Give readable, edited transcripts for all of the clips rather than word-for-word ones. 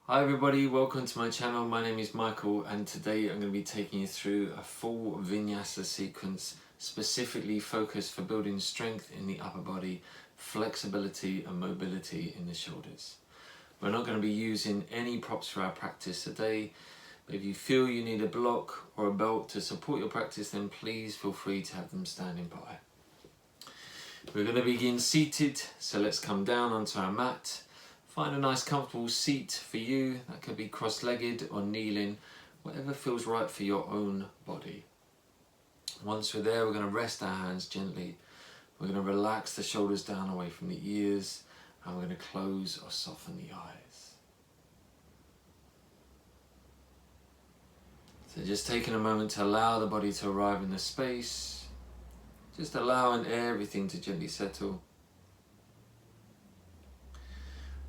Hi everybody, welcome to my channel. My name is Michael and today I'm going to be taking you through a full Vinyasa sequence specifically focused for building strength in the upper body, flexibility and mobility in the shoulders. We're not going to be using any props for our practice today, but if you feel you need a block or a belt to support your practice, then please feel free to have them standing by. We're going to begin seated, so let's come down onto our mat. Find a nice comfortable seat for you. That could be cross-legged or kneeling, whatever feels right for your own body. Once we're there, we're going to rest our hands gently. We're going to relax the shoulders down away from the ears, and we're going to close or soften the eyes. So just taking a moment to allow the body to arrive in the space, just allowing everything to gently settle.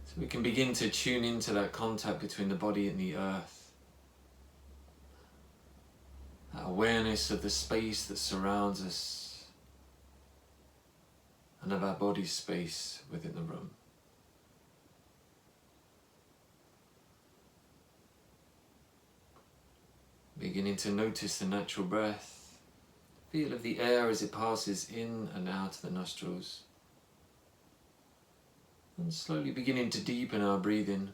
So we can begin to tune into that contact between the body and the earth. That awareness of the space that surrounds us and of our body's space within the room. Beginning to notice the natural breath, feel of the air as it passes in and out of the nostrils. And slowly beginning to deepen our breathing,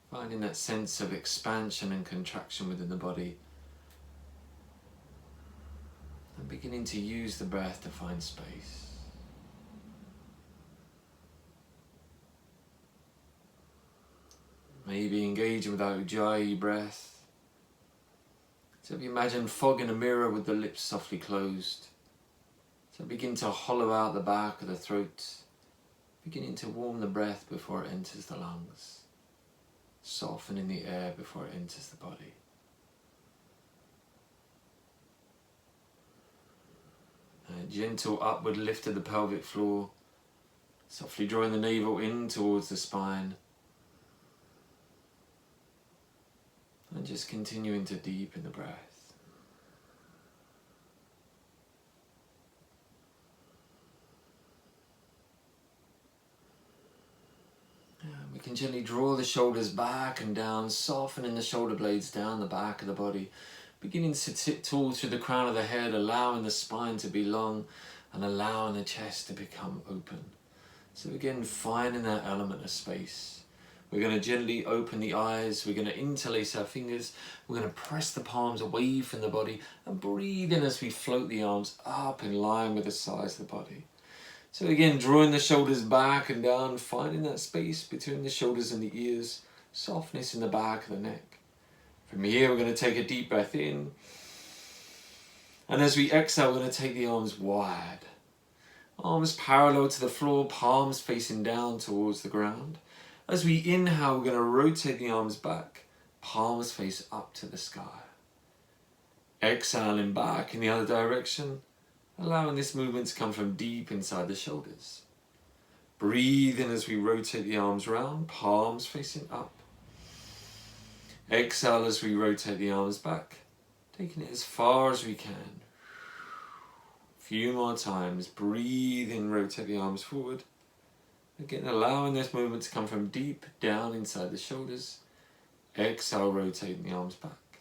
finding that sense of expansion and contraction within the body. And beginning to use the breath to find space. Maybe engaging with our Ujjayi breath. So if you imagine fog in a mirror with the lips softly closed. So begin to hollow out the back of the throat. Beginning to warm the breath before it enters the lungs, softening the air before it enters the body. A gentle upward lift of the pelvic floor, softly drawing the navel in towards the spine, and just continuing to deepen the breath. We can gently draw the shoulders back and down, softening the shoulder blades down the back of the body, beginning to sit tall through the crown of the head, allowing the spine to be long and allowing the chest to become open. So again, finding that element of space. We're going to gently open the eyes, we're going to interlace our fingers, we're going to press the palms away from the body and breathe in as we float the arms up in line with the size of the body. So again, drawing the shoulders back and down, finding that space between the shoulders and the ears, softness in the back of the neck. From here, we're going to take a deep breath in. And as we exhale, we're going to take the arms wide. Arms parallel to the floor, palms facing down towards the ground. As we inhale, we're going to rotate the arms back, palms face up to the sky. Exhaling back in the other direction. Allowing this movement to come from deep inside the shoulders. Breathe in as we rotate the arms round, palms facing up. Exhale as we rotate the arms back, taking it as far as we can. A few more times. Breathe in, rotate the arms forward. Again, allowing this movement to come from deep down inside the shoulders. Exhale, rotating the arms back.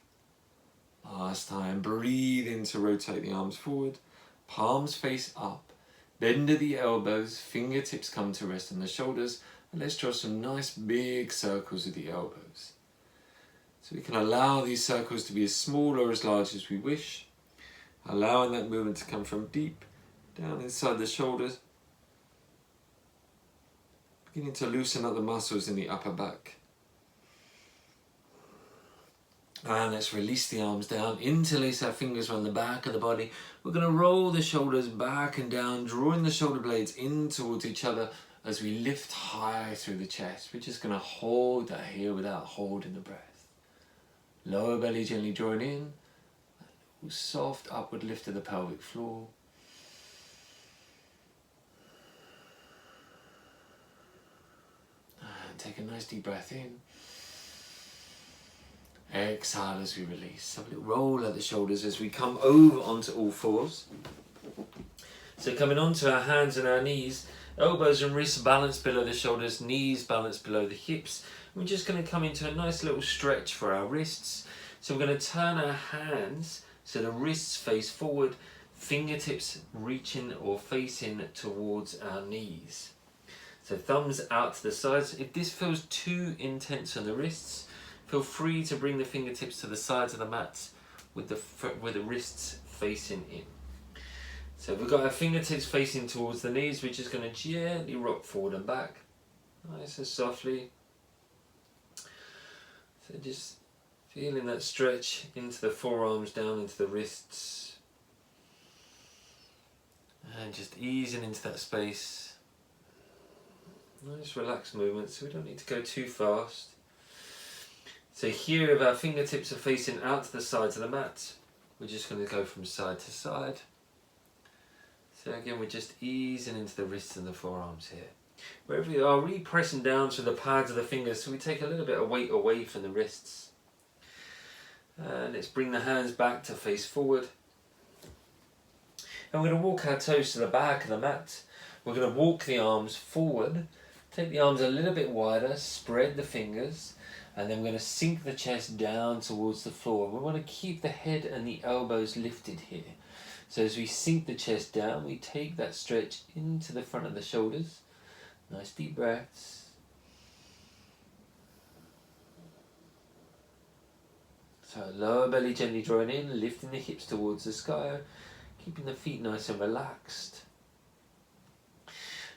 Last time. Breathe in to rotate the arms forward. Palms face up, bend at the elbows, fingertips come to rest on the shoulders, and let's draw some nice big circles with the elbows. So we can allow these circles to be as small or as large as we wish, allowing that movement to come from deep down inside the shoulders, beginning to loosen up the muscles in the upper back. And let's release the arms down, interlace our fingers around the back of the body. We're going to roll the shoulders back and down, drawing the shoulder blades in towards each other as we lift high through the chest. We're just going to hold that here without holding the breath. Lower belly gently drawn in, soft upward lift of the pelvic floor. And take a nice deep breath in. Exhale as we release. Have a little roll at the shoulders as we come over onto all fours. So coming onto our hands and our knees, Elbows and wrists balanced below the shoulders, knees balanced below the hips. We're just going to come into a nice little stretch for our wrists. So we're going to turn our hands so the wrists face forward, fingertips reaching or facing towards our knees. So thumbs out to the sides. If this feels too intense on the wrists, feel free to bring the fingertips to the sides of the mat with the wrists facing in. So we've got our fingertips facing towards the knees. We're just going to gently rock forward and back, nice and softly. So just feeling that stretch into the forearms, down into the wrists. And just easing into that space. Nice relaxed movement, so we don't need to go too fast. So here, if our fingertips are facing out to the sides of the mat, we're just going to go from side to side. So again, we're just easing into the wrists and the forearms here. Wherever you are, really pressing down through the pads of the fingers so we take a little bit of weight away from the wrists. And let's bring the hands back to face forward. And we're going to walk our toes to the back of the mat. We're going to walk the arms forward, take the arms a little bit wider, spread the fingers, and then we're going to sink the chest down towards the floor. We want to keep the head and the elbows lifted here. So as we sink the chest down, we take that stretch into the front of the shoulders. Nice deep breaths. So lower belly gently drawing in, lifting the hips towards the sky, keeping the feet nice and relaxed.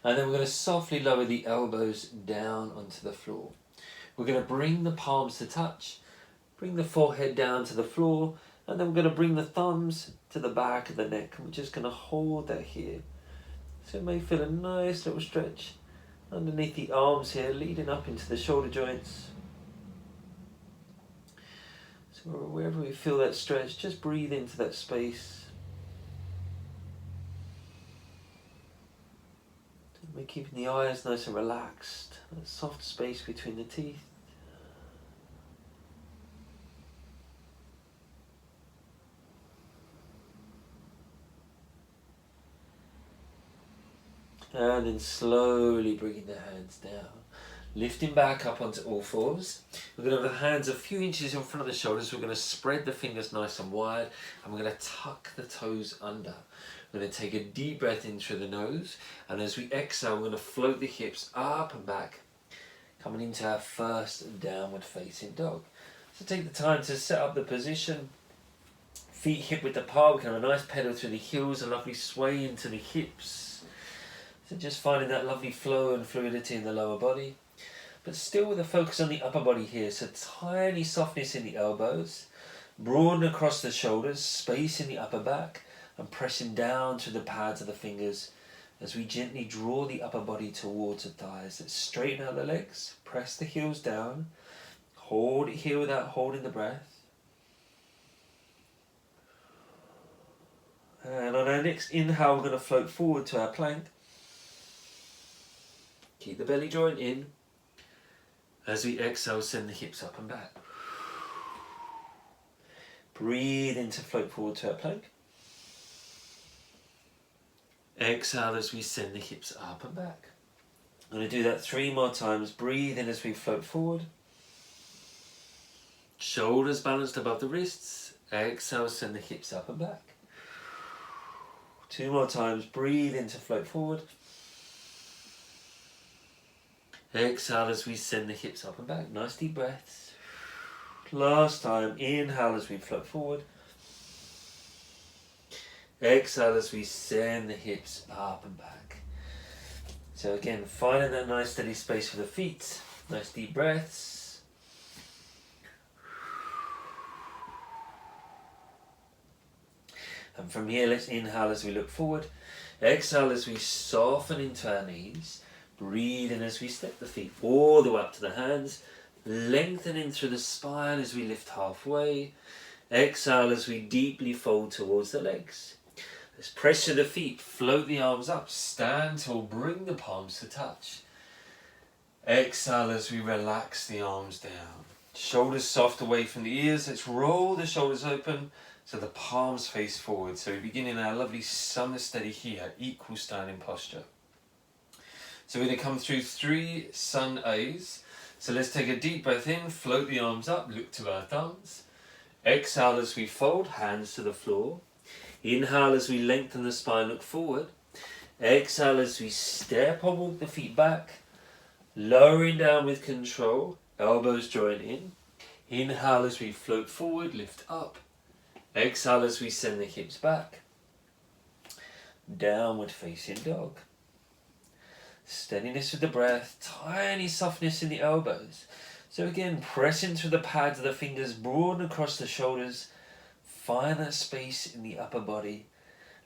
And then we're going to softly lower the elbows down onto the floor. We're going to bring the palms to touch, bring the forehead down to the floor, and then we're going to bring the thumbs to the back of the neck. And we're just going to hold that here. So it may feel a nice little stretch underneath the arms here, leading up into the shoulder joints. So wherever we feel that stretch, just breathe into that space. We're keeping the eyes nice and relaxed, that soft space between the teeth. And then slowly bringing the hands down. Lifting back up onto all fours. We're going to have the hands a few inches in front of the shoulders. We're going to spread the fingers nice and wide. And we're going to tuck the toes under. We're going to take a deep breath in through the nose. And as we exhale, we're going to float the hips up and back. Coming into our first downward facing dog. So take the time to set up the position. Feet hip width apart. We can have a nice pedal through the heels. A lovely sway into the hips. So just finding that lovely flow and fluidity in the lower body. But still with a focus on the upper body here. So tiny softness in the elbows. Broaden across the shoulders. Space in the upper back. And pressing down through the pads of the fingers as we gently draw the upper body towards the thighs. Let's straighten out the legs. Press the heels down. Hold it here without holding the breath. And on our next inhale, we're going to float forward to our plank. Keep the belly joint in. As we exhale, send the hips up and back. Breathe in to float forward to our plank. Exhale as we send the hips up and back. I'm going to do that 3 more times. Breathe in as we float forward. Shoulders balanced above the wrists. Exhale, send the hips up and back. 2 more times. Breathe in to float forward. Exhale as we send the hips up and back. Nice deep breaths. Last time. Inhale as we float forward. Exhale as we send the hips up and back. So again, finding that nice steady space for the feet. Nice deep breaths. And from here, let's inhale as we look forward. Exhale as we soften into our knees. Breathe in as we step the feet all the way up to the hands. Lengthening through the spine as we lift halfway. Exhale as we deeply fold towards the legs. Let's press to the feet, float the arms up, stand tall, bring the palms to touch. Exhale as we relax the arms down. Shoulders soft away from the ears. Let's roll the shoulders open so the palms face forward. So we begin in our lovely summer steady here, equal standing posture. So we're going to come through 3 sun A's. So let's take a deep breath in, float the arms up, look to our thumbs. Exhale as we fold, hands to the floor. Inhale as we lengthen the spine, look forward. Exhale as we step or walk the feet back. Lowering down with control, elbows join in. Inhale as we float forward, lift up. Exhale as we send the hips back. Downward facing dog. Steadiness with the breath, tiny softness in the elbows. So again, pressing through the pads of the fingers, broaden across the shoulders. Find that space in the upper body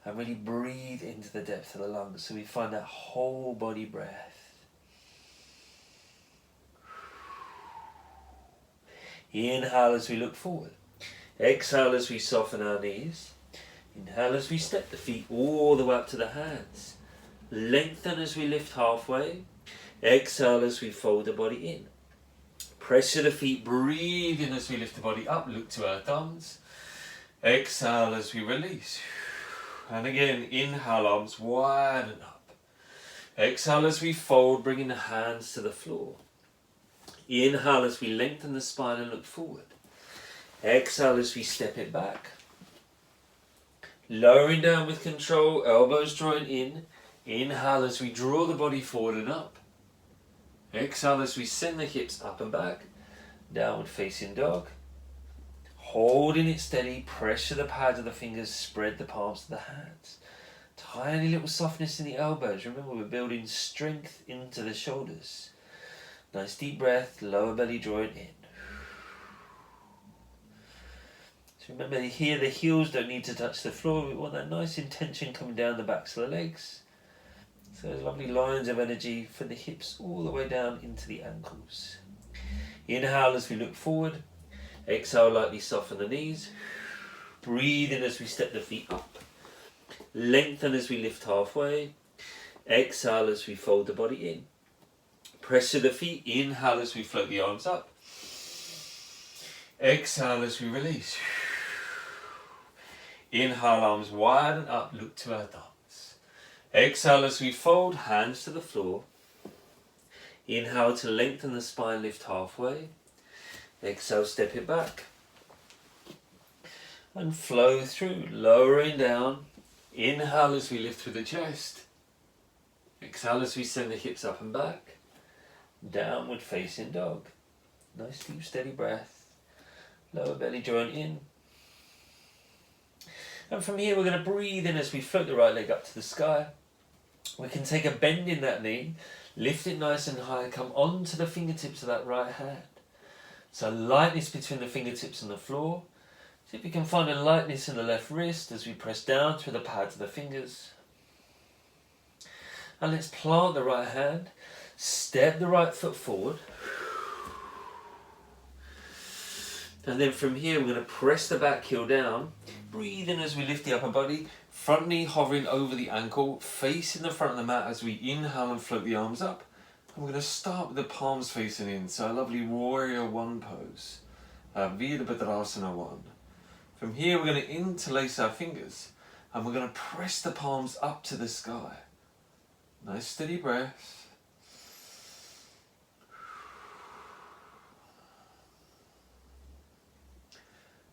and really breathe into the depth of the lungs. So we find that whole body breath. Inhale as we look forward. Exhale as we soften our knees. Inhale as we step the feet all the way up to the hands. Lengthen as we lift halfway. Exhale as we fold the body in. Press to the feet, breathe in as we lift the body up, look to our thumbs. Exhale as we release. And again, inhale, arms wide and up. Exhale as we fold, bringing the hands to the floor. Inhale as we lengthen the spine and look forward. Exhale as we step it back. Lowering down with control, elbows join in. Inhale as we draw the body forward and up. Exhale as we send the hips up and back. Downward facing dog. Holding it steady, pressure the pads of the fingers, spread the palms of the hands. Tiny little softness in the elbows. Remember, we're building strength into the shoulders. Nice deep breath, lower belly joint in. So remember here, the heels don't need to touch the floor. We want that nice intention coming down the backs of the legs. So those lovely lines of energy for the hips all the way down into the ankles. Inhale as we look forward. Exhale, lightly soften the knees. Breathe in as we step the feet up. Lengthen as we lift halfway. Exhale as we fold the body in. Press to the feet. Inhale as we float the arms up. Exhale as we release. Inhale, arms wide and up, look to our thumbs. Exhale as we fold, hands to the floor. Inhale to lengthen the spine, lift halfway. Exhale, step it back. And flow through, lowering down. Inhale as we lift through the chest. Exhale as we send the hips up and back. Downward facing dog. Nice deep steady breath. Lower belly joint in. And from here we're going to breathe in as we float the right leg up to the sky. We can take a bend in that knee, lift it nice and high, come onto the fingertips of that right hand. So lightness between the fingertips and the floor. See if you can find a lightness in the left wrist as we press down through the pads of the fingers. And let's plant the right hand, step the right foot forward. And then from here we're going to press the back heel down, breathe in as we lift the upper body, front knee hovering over the ankle, facing the front of the mat as we inhale and float the arms up. And we're going to start with the palms facing in, so a lovely warrior one pose, Virabhadrasana 1. From here we're going to interlace our fingers and we're going to press the palms up to the sky. Nice steady breath.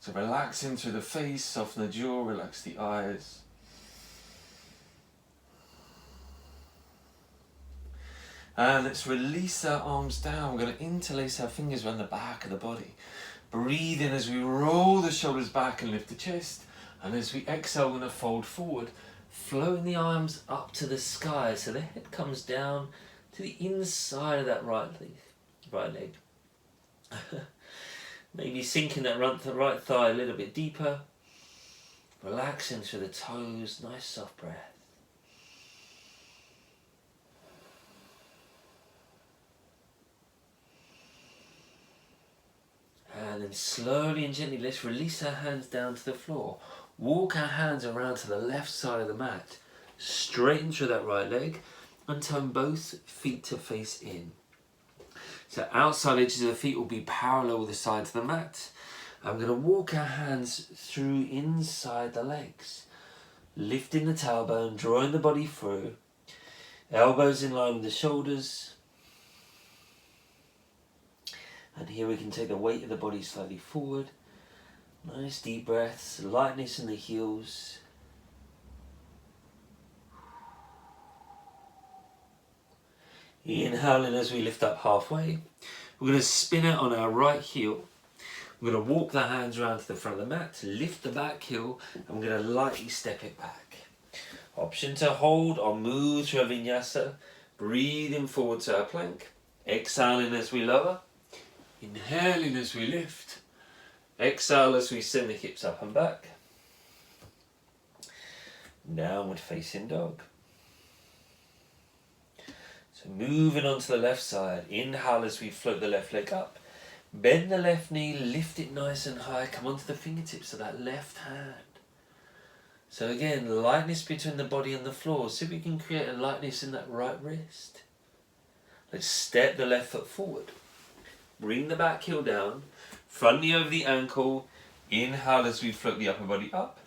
So relax into the face, soften the jaw, relax the eyes. And let's release our arms down. We're going to interlace our fingers around the back of the body. Breathe in as we roll the shoulders back and lift the chest. And as we exhale, we're going to fold forward, floating the arms up to the sky. So the head comes down to the inside of that right leg. Maybe sinking that right thigh a little bit deeper. Relaxing through the toes, nice soft breath. And then slowly and gently, let's release our hands down to the floor. Walk our hands around to the left side of the mat. Straighten through that right leg and turn both feet to face in. So outside edges of the feet will be parallel with the sides of the mat. I'm going to walk our hands through inside the legs. Lifting the tailbone, drawing the body through. Elbows in line with the shoulders. And here we can take the weight of the body slightly forward. Nice deep breaths, lightness in the heels. Inhaling as we lift up halfway. We're going to spin out on our right heel. We're going to walk the hands around to the front of the mat, lift the back heel, and we're going to lightly step it back. Option to hold or move to a vinyasa. Breathing forward to our plank. Exhaling as we lower. Inhaling as we lift. Exhale as we send the hips up and back. Downward facing dog. So moving on to the left side. Inhale as we float the left leg up. Bend the left knee, lift it nice and high. Come onto the fingertips of that left hand. So again, lightness between the body and the floor. See if we can create a lightness in that right wrist. Let's step the left foot forward. Bring the back heel down. Front knee over the ankle. Inhale as we float the upper body up.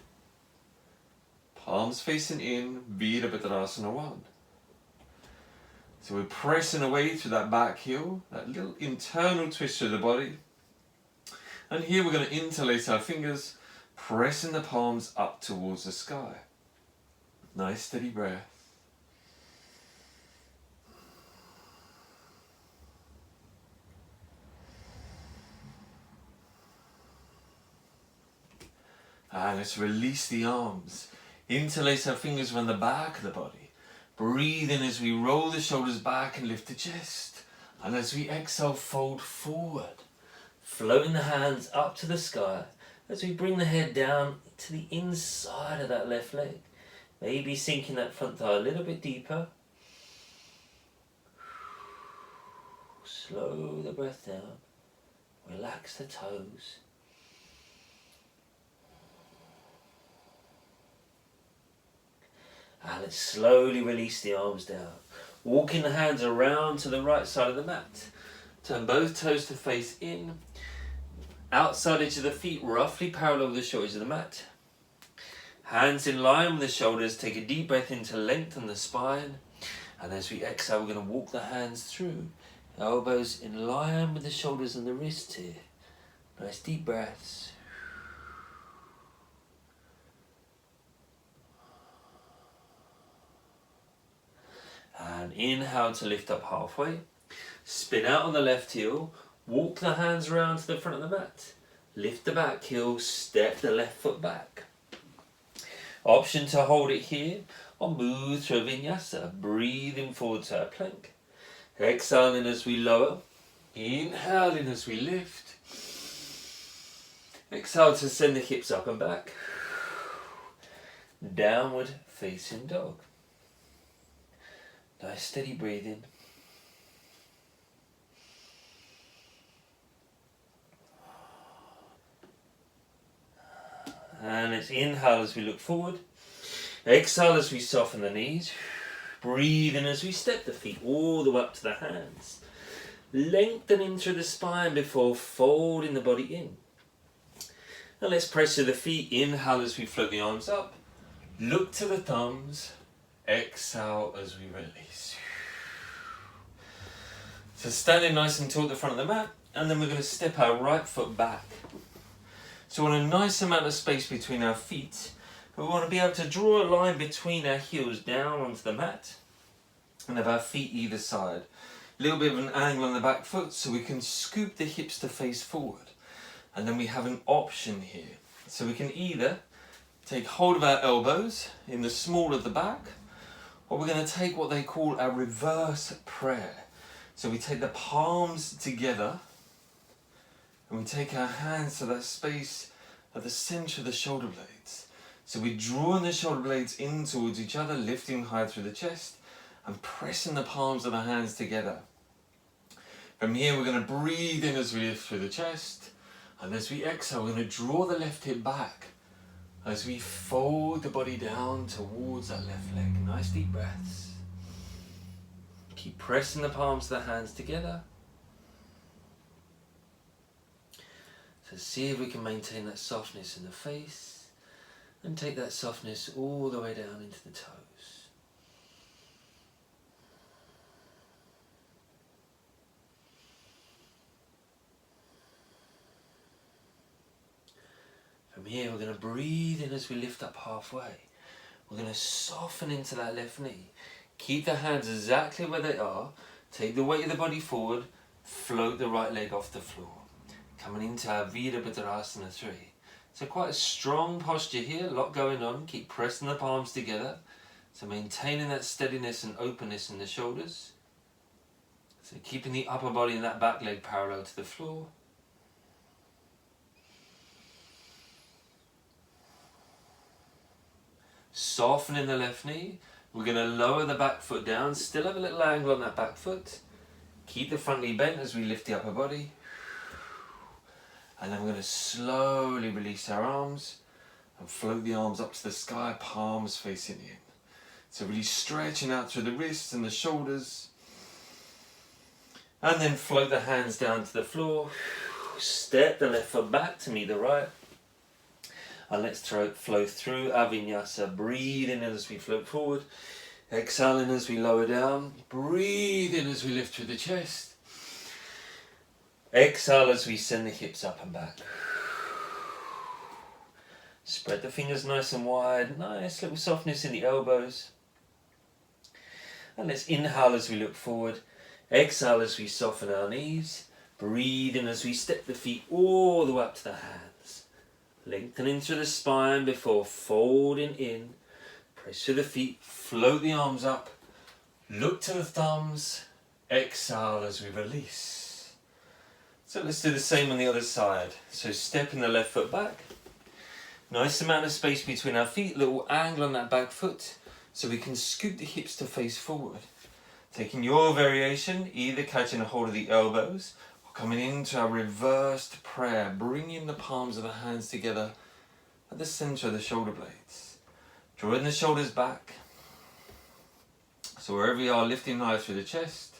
Palms facing in. Virabhadrasana 1. So we're pressing away through that back heel. That little internal twist of the body. And here we're going to interlace our fingers. Pressing the palms up towards the sky. Nice steady breath. And let's release the arms. Interlace our fingers around the back of the body. Breathe in as we roll the shoulders back and lift the chest. And as we exhale, fold forward. Floating the hands up to the sky as we bring the head down to the inside of that left leg. Maybe sinking that front thigh a little bit deeper. Slow the breath down. Relax the toes. And let's slowly release the arms down. Walking the hands around to the right side of the mat. Turn both toes to face in. Outside edge of the feet roughly parallel with the shoulders of the mat. Hands in line with the shoulders. Take a deep breath in to lengthen the spine. And as we exhale, we're going to walk the hands through. Elbows in line with the shoulders and the wrists here. Nice deep breaths. And inhale to lift up halfway. Spin out on the left heel. Walk the hands around to the front of the mat. Lift the back heel. Step the left foot back. Option to hold it here or move to a vinyasa. Breathing forward to our plank. Exhaling as we lower. Inhaling as we lift. Exhale to send the hips up and back. Downward facing dog. Nice steady breathing. And let's inhale as we look forward. Exhale as we soften the knees. Breathe in as we step the feet all the way up to the hands. Lengthening through the spine before folding the body in. And let's press to the feet. Inhale as we float the arms up. Look to the thumbs. Exhale as we release. So standing nice and tall at the front of the mat, and then we're going to step our right foot back. So we want a nice amount of space between our feet. We want to be able to draw a line between our heels down onto the mat and have our feet either side. A little bit of an angle on the back foot so we can scoop the hips to face forward. And then we have an option here. So we can either take hold of our elbows in the small of the back, or we're going to take what they call a reverse prayer. So we take the palms together and we take our hands to that space at the center of the shoulder blades. So we're drawing the shoulder blades in towards each other, lifting high through the chest and pressing the palms of the hands together. From here we're going to breathe in as we lift through the chest, and as we exhale we're going to draw the left hip back as we fold the body down towards that left leg. Nice deep breaths. Keep pressing the palms of the hands together. So see if we can maintain that softness in the face and take that softness all the way down into the toes. From here we're going to breathe in as we lift up halfway. We're going to soften into that left knee. Keep the hands exactly where they are. Take the weight of the body forward. Float the right leg off the floor. Coming into our Virabhadrasana 3. So quite a strong posture here, a lot going on. Keep pressing the palms together. So maintaining that steadiness and openness in the shoulders. So keeping the upper body and that back leg parallel to the floor. Softening the left knee. We're going to lower the back foot down. Still have a little angle on that back foot. Keep the front knee bent as we lift the upper body. And then we're going to slowly release our arms and float the arms up to the sky, palms facing in. So really stretching out through the wrists and the shoulders. And then float the hands down to the floor. Step the left foot back to meet the right. And let's flow through our Vinyasa. Breathe in as we float forward. Exhaling as we lower down. Breathe in as we lift through the chest. Exhale as we send the hips up and back. Spread the fingers nice and wide. Nice little softness in the elbows. And let's inhale as we look forward. Exhale as we soften our knees. Breathe in as we step the feet all the way up to the hands. Lengthening through the spine before folding in. Press through the feet. Float the arms up. Look to the thumbs. Exhale as we release. So let's do the same on the other side. So stepping the left foot back. Nice amount of space between our feet. Little angle on that back foot. So we can scoot the hips to face forward. Taking your variation, either catching a hold of the elbows or coming into our reversed prayer, bringing the palms of the hands together at the center of the shoulder blades. Drawing the shoulders back. So wherever you are, lifting high through the chest.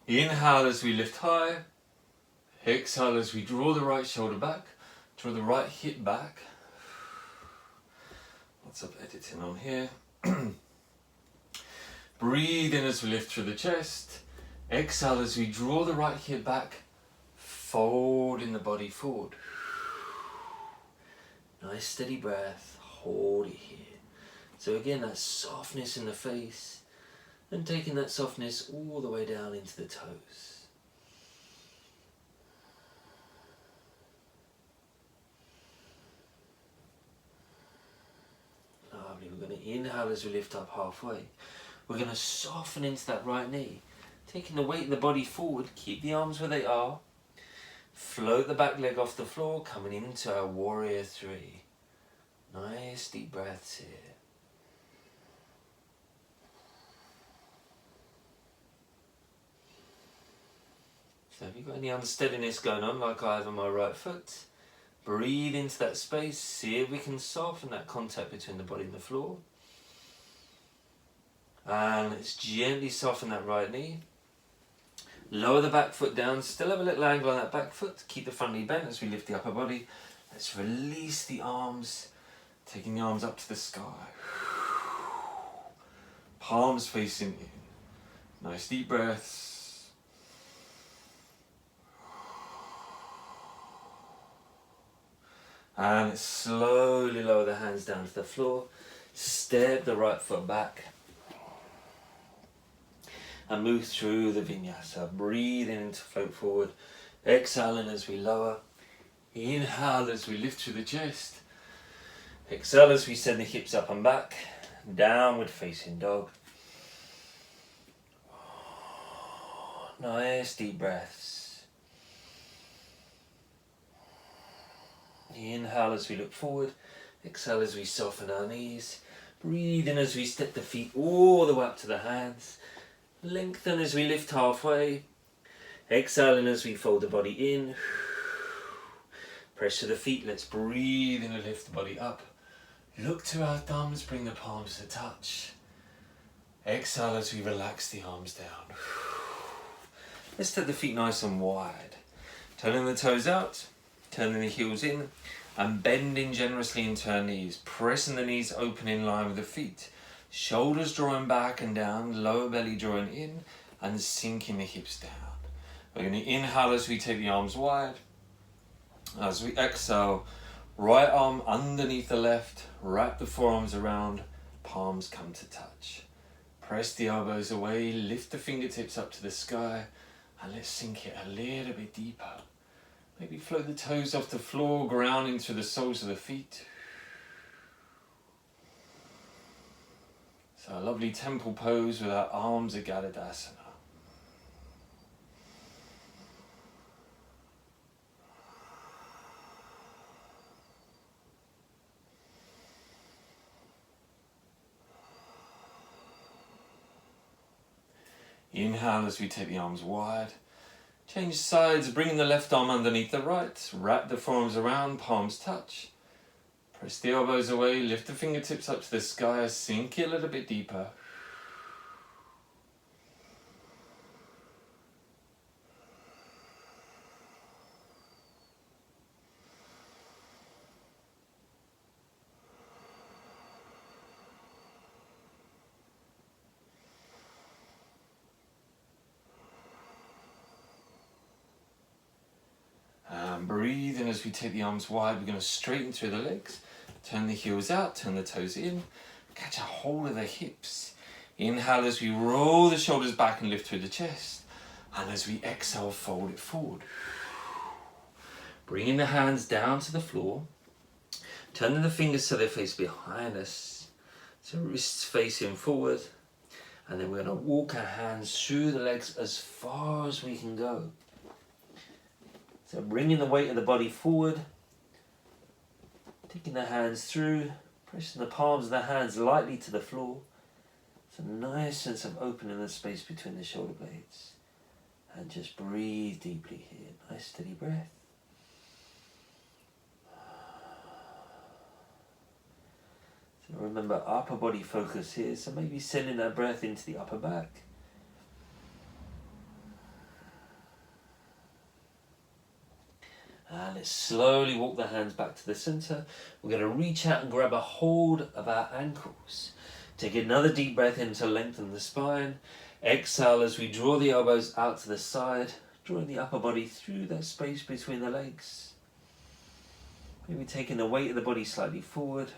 Inhale as we lift high. Exhale as we draw the right shoulder back. Draw the right hip back. Lots of editing on here. Breathe in as we lift through the chest. Exhale as we draw the right hip back. Folding the body forward. Nice steady breath. Hold it here. So again, that softness in the face. And taking that softness all the way down into the toes. Lovely. We're going to inhale as we lift up halfway. We're going to soften into that right knee. Taking the weight of the body forward. Keep the arms where they are. Float the back leg off the floor. Coming into our warrior 3. Nice deep breaths here. So have you got any unsteadiness going on like I have on my right foot? Breathe into that space. See if we can soften that contact between the body and the floor. And let's gently soften that right knee. Lower the back foot down. Still have a little angle on that back foot. Keep the front knee bent as we lift the upper body. Let's release the arms. Taking the arms up to the sky. Palms facing in. Nice deep breaths. And slowly lower the hands down to the floor. Step the right foot back. And move through the Vinyasa. Breathing in to float forward. Exhaling as we lower. Inhale as we lift through the chest. Exhale as we send the hips up and back. Downward facing dog. Nice deep breaths. Inhale as we look forward. Exhale as we soften our knees. Breathe in as we step the feet all the way up to the hands. Lengthen as we lift halfway. Exhaling as we fold the body in. Press to the feet. Let's breathe in and lift the body up. Look to our thumbs. Bring the palms to touch. Exhale as we relax the arms down. Let's take the feet nice and wide. Turning the toes out. Turning the heels in. And bending generously into our knees. Pressing the knees open in line with the feet. Shoulders drawing back and down, lower belly drawing in, and sinking the hips down. We're going to inhale as we take the arms wide. As we exhale, Right arm underneath the left, wrap the forearms around, palms come to touch. Press the elbows away, lift the fingertips up to the sky, and let's sink it a little bit deeper. Maybe float the toes off the floor, grounding through the soles of the feet. So a lovely temple pose with our arms at Gadadasana. Inhale as we take the arms wide. Change sides, bringing the left arm underneath the right. Wrap the forearms around, palms touch. Press the elbows away, lift the fingertips up to the sky, sink it a little bit deeper. And breathe in as we take the arms wide. We're going to straighten through the legs. Turn the heels out, turn the toes in. Catch a hold of the hips. Inhale as we roll the shoulders back and lift through the chest. And as we exhale, fold it forward. Bringing the hands down to the floor. Turning the fingers so they face behind us. So wrists facing forward. And then we're going to walk our hands through the legs as far as we can go. So bringing the weight of the body forward, taking the hands through, pressing the palms of the hands lightly to the floor. It's a nice sense of opening the space between the shoulder blades. And just breathe deeply here. Nice steady breath. So remember upper body focus here, so maybe sending that breath into the upper back. And let's slowly walk the hands back to the center. We're going to reach out and grab a hold of our ankles. Take another deep breath in to lengthen the spine. Exhale as we draw the elbows out to the side, drawing the upper body through that space between the legs. Maybe taking the weight of the body slightly forward.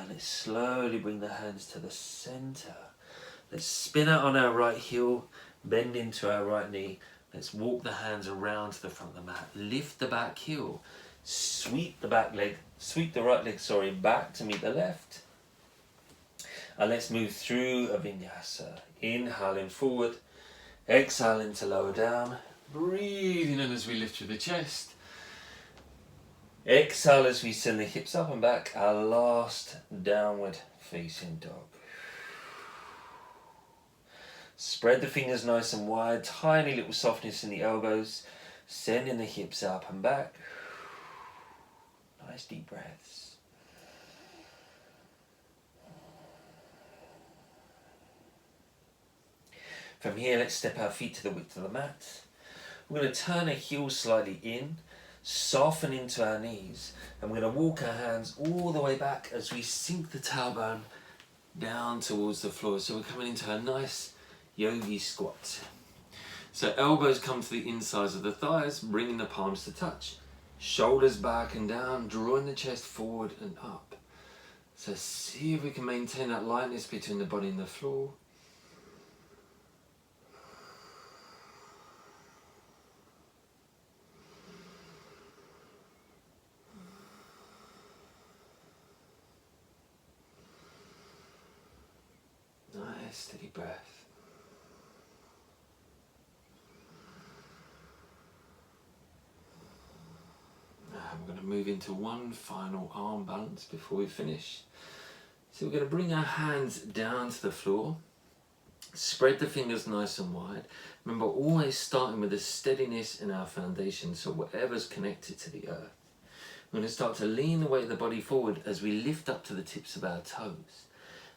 Let's slowly bring the hands to the center. Let's spin out on our right heel, bend into our right knee. Let's walk the hands around to the front of the mat. Lift the back heel. Sweep the right leg, back to meet the left. And let's move through a Vinyasa. Inhaling forward, exhaling to lower down. Breathing in as we lift through the chest. Exhale as we send the hips up and back, our last downward facing dog. Spread the fingers nice and wide, tiny little softness in the elbows, sending the hips up and back. Nice deep breaths. From here, let's step our feet to the width of the mat. We're going to turn our heels slightly in, soften into our knees, and we're going to walk our hands all the way back as we sink the tailbone down towards the floor. So we're coming into a nice yogi squat. So elbows come to the insides of the thighs, bringing the palms to touch. Shoulders back and down, drawing the chest forward and up. So see if we can maintain that lightness between the body and the floor. Nice steady breath. Now we're going to move into one final arm balance before we finish. So we're going to bring our hands down to the floor. Spread the fingers nice and wide. Remember, always starting with a steadiness in our foundation, so whatever's connected to the earth. We're going to start to lean the weight of the body forward as we lift up to the tips of our toes.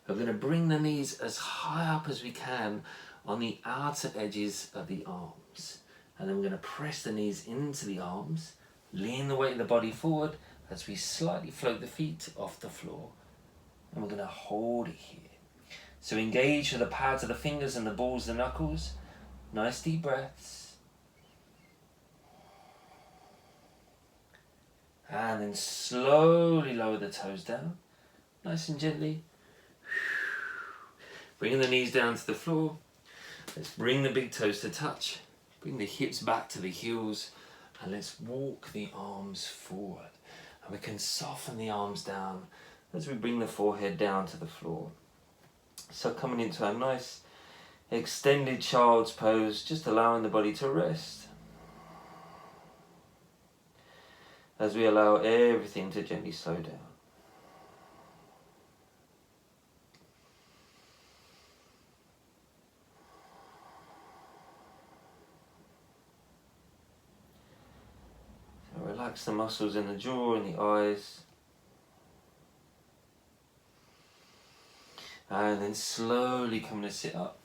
We're going to bring the knees as high up as we can on the outer edges of the arms. And then we're going to press the knees into the arms, lean the weight of the body forward, as we slightly float the feet off the floor. And we're going to hold it here. So engage with the pads of the fingers and the balls of the knuckles. Nice deep breaths. And then slowly lower the toes down, nice and gently. Bringing the knees down to the floor. Let's bring the big toes to touch. Bring the hips back to the heels. And let's walk the arms forward. And we can soften the arms down as we bring the forehead down to the floor. So coming into a nice extended child's pose, just allowing the body to rest. As we allow everything to gently slow down. So relax the muscles in the jaw and the eyes. And then slowly come to sit up.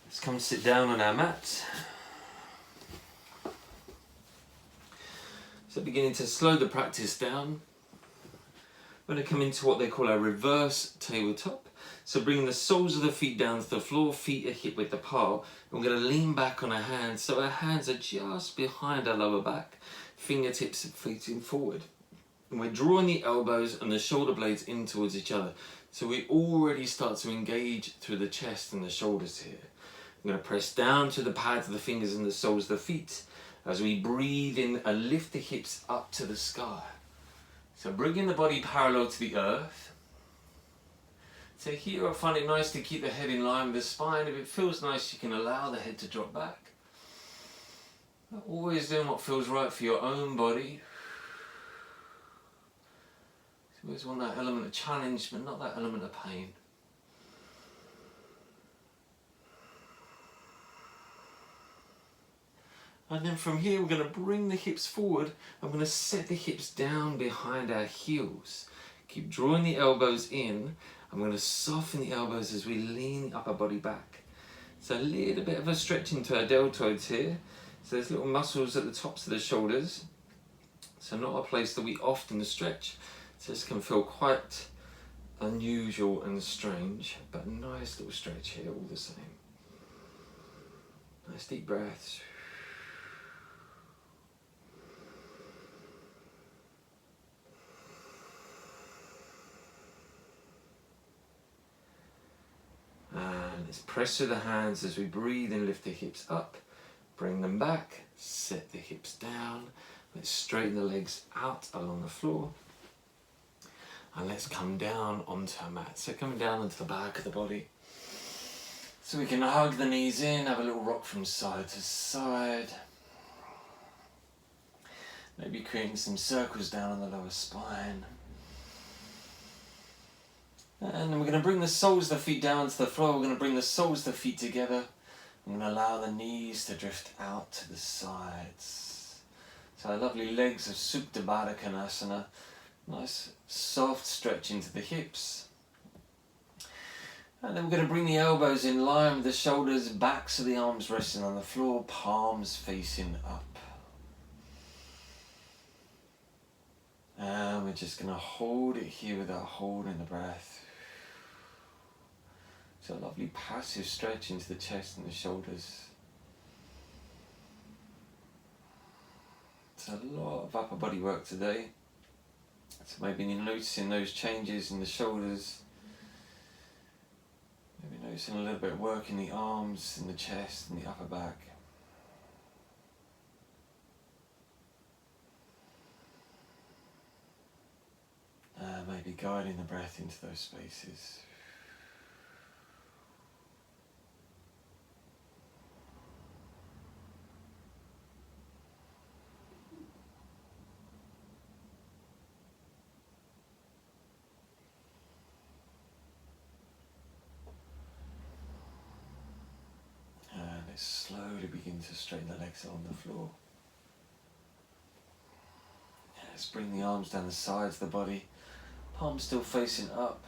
Let's come sit down on our mat. So beginning to slow the practice down. We're going to come into what they call a reverse tabletop. So bringing the soles of the feet down to the floor, feet are hip width apart. We're going to lean back on our hands, so our hands are just behind our lower back, fingertips facing forward. And we're drawing the elbows and the shoulder blades in towards each other. So we already start to engage through the chest and the shoulders here. I'm going to press down to the pads of the fingers and the soles of the feet. As we breathe in and lift the hips up to the sky. So bringing the body parallel to the earth. So here I find it nice to keep the head in line with the spine. If it feels nice, you can allow the head to drop back. Always doing what feels right for your own body. You always want that element of challenge, but not that element of pain. And then from here we're going to bring the hips forward. I'm going to set the hips down behind our heels. Keep drawing the elbows in. I'm going to soften the elbows as we lean the upper body back. So a little bit of a stretch into our deltoids here. So there's little muscles at the tops of the shoulders. So not a place that we often stretch. So this can feel quite unusual and strange, but a nice little stretch here all the same. Nice deep breaths. And let's press through the hands as we breathe and lift the hips up. Bring them back, set the hips down. Let's straighten the legs out along the floor. And let's come down onto our mat. So coming down onto the back of the body. So we can hug the knees in, have a little rock from side to side. Maybe creating some circles down on the lower spine. And then we're going to bring the soles of the feet down to the floor. We're going to bring the soles of the feet together. I'm going to allow the knees to drift out to the sides. So our lovely legs of Supta Baddha Konasana. Nice soft stretch into the hips. And then we're going to bring the elbows in line with the shoulders, backs of the arms resting on the floor, palms facing up. And we're just going to hold it here without holding the breath. So a lovely passive stretch into the chest and the shoulders. It's a lot of upper body work today. So maybe you're noticing those changes in the shoulders. Maybe noticing a little bit of work in the arms, in the chest and the upper back. Maybe guiding the breath into those spaces. Slowly begin to straighten the legs on the floor. Let's bring the arms down the sides of the body, palms still facing up,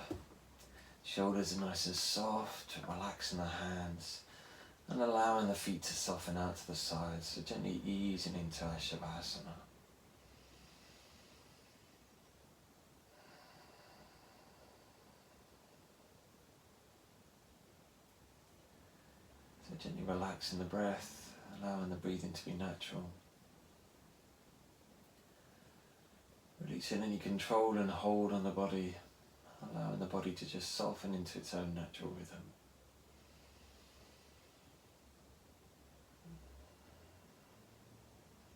shoulders are nice and soft, relaxing the hands and allowing the feet to soften out to the sides, so gently easing into our Shavasana. Gently relaxing the breath, allowing the breathing to be natural. Releasing any control and hold on the body, allowing the body to just soften into its own natural rhythm.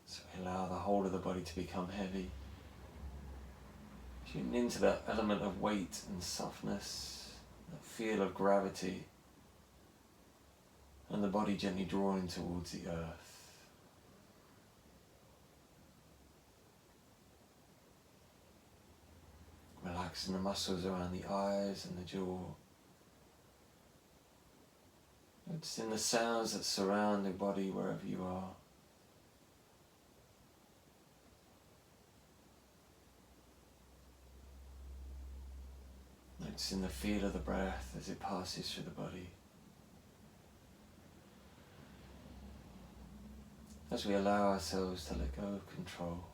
So we allow the whole of the body to become heavy. Tune into that element of weight and softness, that feel of gravity, and the body gently drawing towards the earth. Relaxing the muscles around the eyes and the jaw. Noticing the sounds that surround the body wherever you are. Noticing the feel of the breath as it passes through the body. As we allow ourselves to let go of control,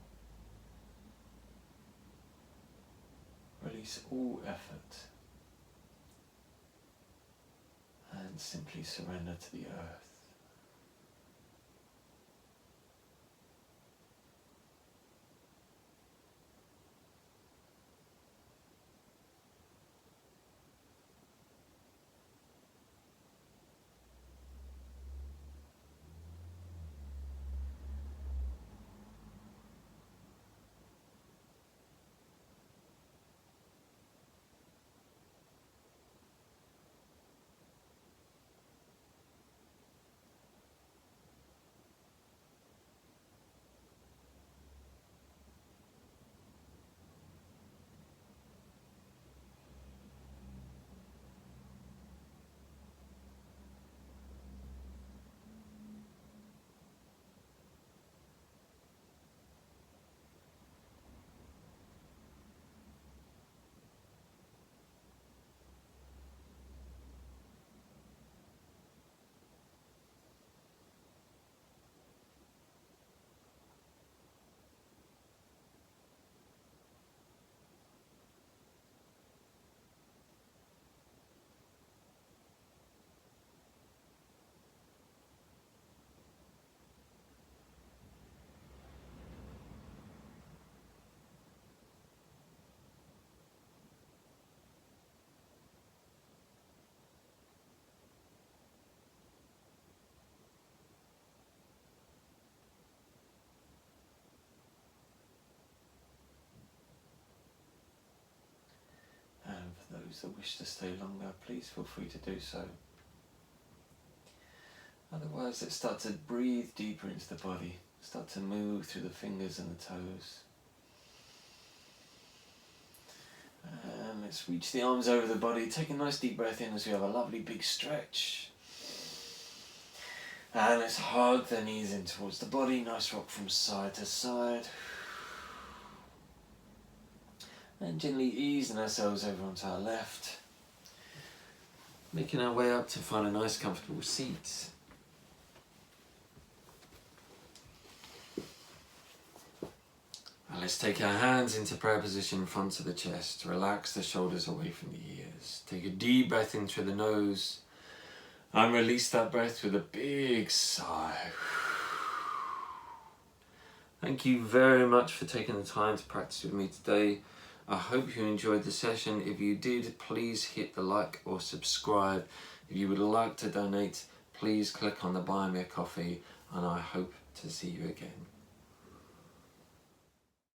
release all effort and simply surrender to the earth. And for those that wish to stay longer, please feel free to do so. Otherwise, let's start to breathe deeper into the body. Start to move through the fingers and the toes. And let's reach the arms over the body. Take a nice deep breath in as we have a lovely big stretch. And let's hug the knees in towards the body. Nice rock from side to side. And gently easing ourselves over onto our left. Making our way up to find a nice comfortable seat. And let's take our hands into prayer position in front of the chest. Relax the shoulders away from the ears. Take a deep breath in through the nose. And release that breath with a big sigh. Thank you very much for taking the time to practice with me today. I hope you enjoyed the session. If you did, please hit the like or subscribe. If you would like to donate, please click on the Buy Me a Coffee, and I hope to see you again.